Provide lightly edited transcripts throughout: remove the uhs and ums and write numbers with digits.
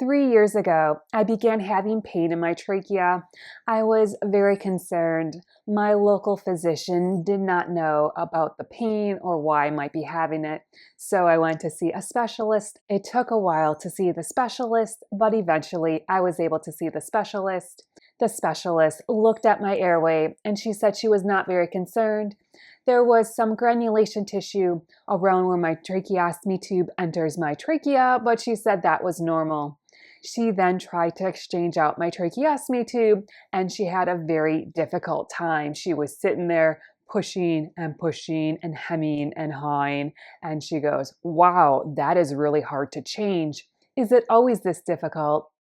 3 years ago, I began having pain in my trachea. I was very concerned. My local physician did not know about the pain or why I might be having it, so I went to see a specialist. It took a while to see the specialist, but eventually I was able to see the specialist. The specialist looked at my airway and she said she was not very concerned. There was some granulation tissue around where my tracheostomy tube enters my trachea, but she said that was normal. She then tried to exchange out my tracheostomy tube, and she had a very difficult time. She was sitting there pushing and hemming and hawing, and she goes, "Wow, that is really hard to change. Is it always this difficult?"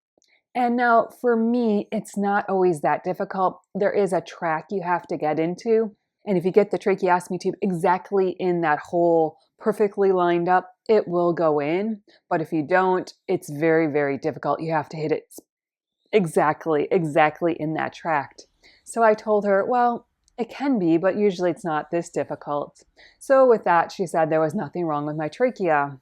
And now for me, it's not always that difficult. There is a track you have to get into. And if you get the tracheostomy tube exactly in that hole, perfectly lined up, it will go in. But if you don't, it's very, very difficult. You have to hit it exactly in that tract. So I told her, well, it can be, but usually it's not this difficult. So with that, she said there was nothing wrong with my trachea.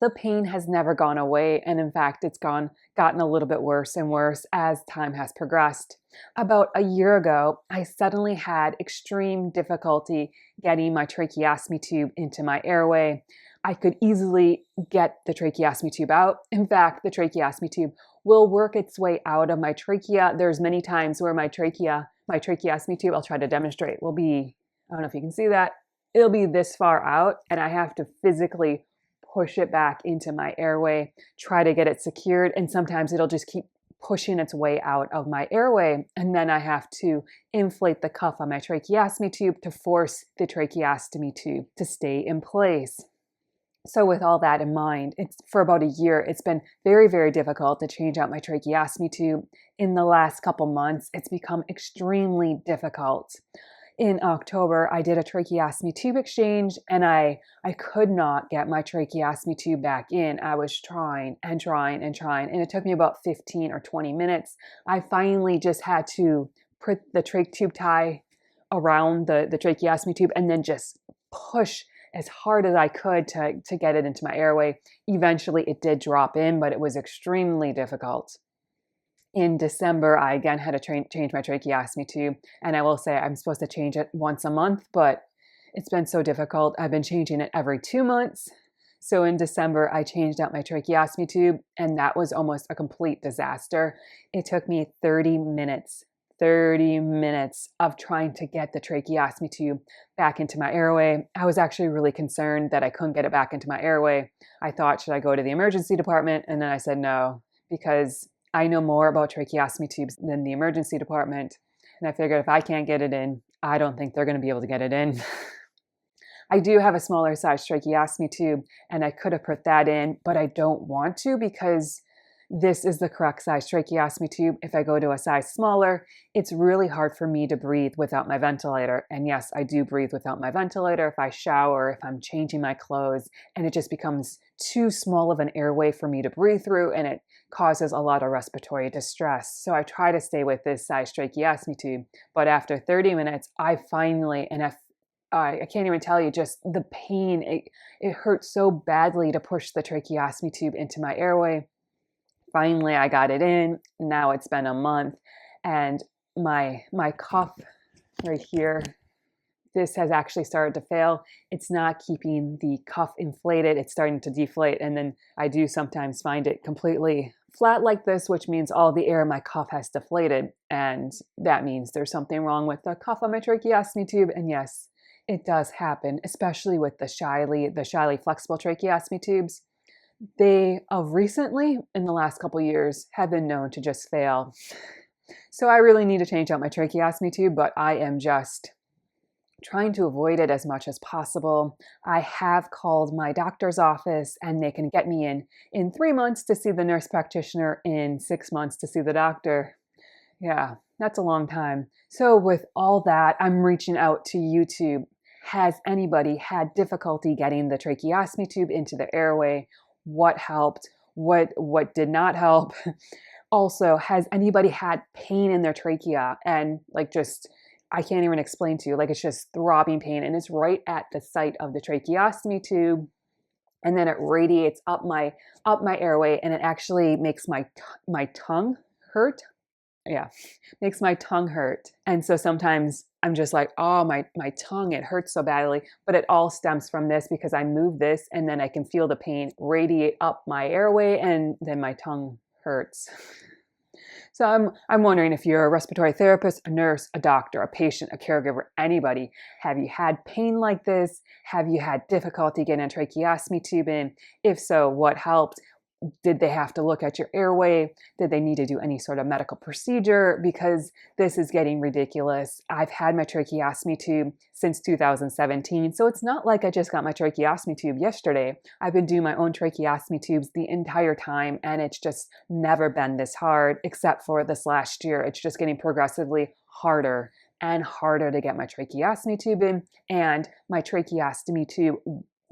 The pain has never gone away, and in fact, it's gotten a little bit worse and worse as time has progressed. About a year ago, I suddenly had extreme difficulty getting my tracheostomy tube into my airway. I could easily get the tracheostomy tube out. In fact, the tracheostomy tube will work its way out of my trachea. There's many times where my tracheostomy tube, I'll try to demonstrate, will be, I don't know if you can see that, it'll be this far out, and I have to physically push it back into my airway, try to get it secured, and sometimes it'll just keep pushing its way out of my airway. And then I have to inflate the cuff on my tracheostomy tube to force the tracheostomy tube to stay in place. So with all that in mind, for about a year, it's been very, very difficult to change out my tracheostomy tube. In the last couple months, it's become extremely difficult. In October, I did a tracheostomy tube exchange, and I could not get my tracheostomy tube back in. I was trying, and it took me about 15 or 20 minutes. I finally just had to put the trach tube tie around the tracheostomy tube and then just push as hard as I could to get it into my airway. Eventually, it did drop in, but it was extremely difficult. In December, I again had to change my tracheostomy tube, and I will say I'm supposed to change it once a month, but it's been so difficult. I've been changing it every 2 months. So in December, I changed out my tracheostomy tube, and that was almost a complete disaster. It took me 30 minutes of trying to get the tracheostomy tube back into my airway. I was actually really concerned that I couldn't get it back into my airway. I thought, should I go to the emergency department? And then I said no, because I know more about tracheostomy tubes than the emergency department. And I figured if I can't get it in, I don't think they're going to be able to get it in. I do have a smaller size tracheostomy tube, and I could have put that in, but I don't want to because this is the correct size tracheostomy tube. If I go to a size smaller, it's really hard for me to breathe without my ventilator. And yes, I do breathe without my ventilator if I shower, if I'm changing my clothes, and it just becomes too small of an airway for me to breathe through, and it causes a lot of respiratory distress. So I try to stay with this size tracheostomy tube. But after 30 minutes, I finally, and I can't even tell you just the pain. It hurts so badly to push the tracheostomy tube into my airway. Finally, I got it in. Now it's been a month, and my cuff right here, this has actually started to fail. It's not keeping the cuff inflated. It's starting to deflate, and then I do sometimes find it completely flat like this, which means all the air in my cuff has deflated, and that means there's something wrong with the cuff on my tracheostomy tube. And yes, it does happen, especially with the shyly flexible tracheostomy tubes. They recently, in the last couple years, have been known to just fail. So I really need to change out my tracheostomy tube, but I am just trying to avoid it as much as possible. I have called my doctor's office, and they can get me in 3 months to see the nurse practitioner, in 6 months to see the doctor. Yeah, that's a long time. So with all that, I'm reaching out to YouTube. Has anybody had difficulty getting the tracheostomy tube into the airway? What helped? What did not help? Also, has anybody had pain in their trachea and I can't even explain to you, it's just throbbing pain, and it's right at the site of the tracheostomy tube. and then it radiates up my airway, and it actually makes my tongue hurt. Yeah, makes my tongue hurt. And so sometimes I'm just like, oh, my tongue, it hurts so badly. But it all stems from this because I move this and then I can feel the pain radiate up my airway and then my tongue hurts. So I'm wondering if you're a respiratory therapist, a nurse, a doctor, a patient, a caregiver, anybody, have you had pain like this? Have you had difficulty getting a tracheostomy tube in? If so, what helped? Did they have to look at your airway? Did they need to do any sort of medical procedure? Because this is getting ridiculous. I've had my tracheostomy tube since 2017, so it's not like I just got my tracheostomy tube yesterday. I've been doing my own tracheostomy tubes the entire time, and it's just never been this hard, except for this last year. It's just getting progressively harder and harder to get my tracheostomy tube in, and my tracheostomy tube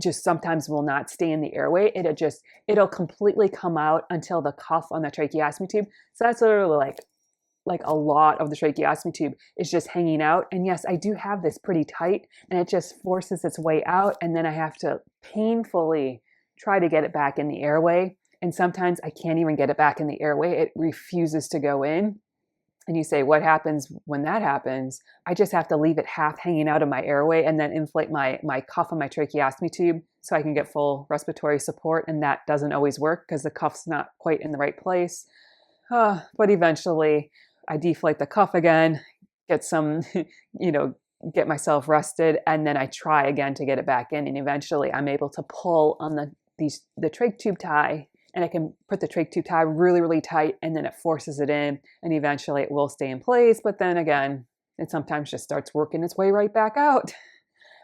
just sometimes will not stay in the airway. It'll completely come out until the cuff on the tracheostomy tube. So that's literally like a lot of the tracheostomy tube is just hanging out. And yes, I do have this pretty tight, and it just forces its way out, and then I have to painfully try to get it back in the airway. And sometimes I can't even get it back in the airway. It refuses to go in. And you say, what happens when that happens? I just have to leave it half hanging out of my airway and then inflate my cuff on my tracheostomy tube so I can get full respiratory support. And that doesn't always work because the cuff's not quite in the right place. But eventually I deflate the cuff again, get some, get myself rested, and then I try again to get it back in. And eventually I'm able to pull on the trach tube tie, and I can put the trach tube tie really, really tight, and then it forces it in, and eventually it will stay in place. But then again, it sometimes just starts working its way right back out.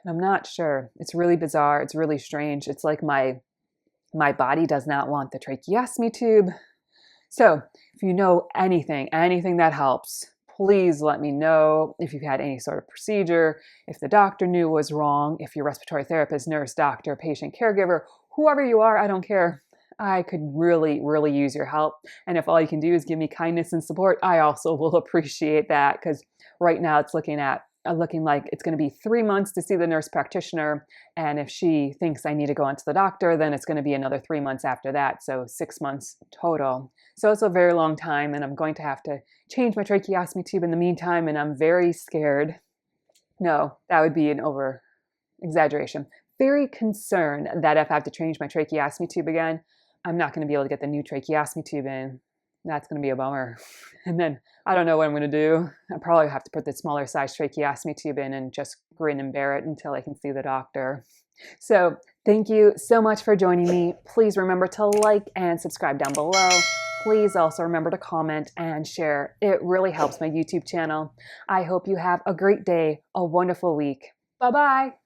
And I'm not sure. It's really bizarre. It's really strange. It's like my body does not want the tracheostomy tube. So if you know anything that helps, please let me know. If you've had any sort of procedure, if the doctor knew was wrong, if you're a respiratory therapist, nurse, doctor, patient, caregiver, whoever you are, I don't care. I could really, really use your help. And if all you can do is give me kindness and support, I also will appreciate that, because right now it's looking like it's going to be 3 months to see the nurse practitioner. And if she thinks I need to go on to the doctor, then it's going to be another 3 months after that. So 6 months total. So it's a very long time, and I'm going to have to change my tracheostomy tube in the meantime. And I'm very scared. No, that would be an over exaggeration. Very concerned that if I have to change my tracheostomy tube again, I'm not going to be able to get the new tracheostomy tube in. That's going to be a bummer. And then I don't know what I'm going to do. I probably have to put the smaller size tracheostomy tube in and just grin and bear it until I can see the doctor. So thank you so much for joining me. Please remember to like and subscribe down below. Please also remember to comment and share. It really helps my YouTube channel. I hope you have a great day, a wonderful week. Bye-bye.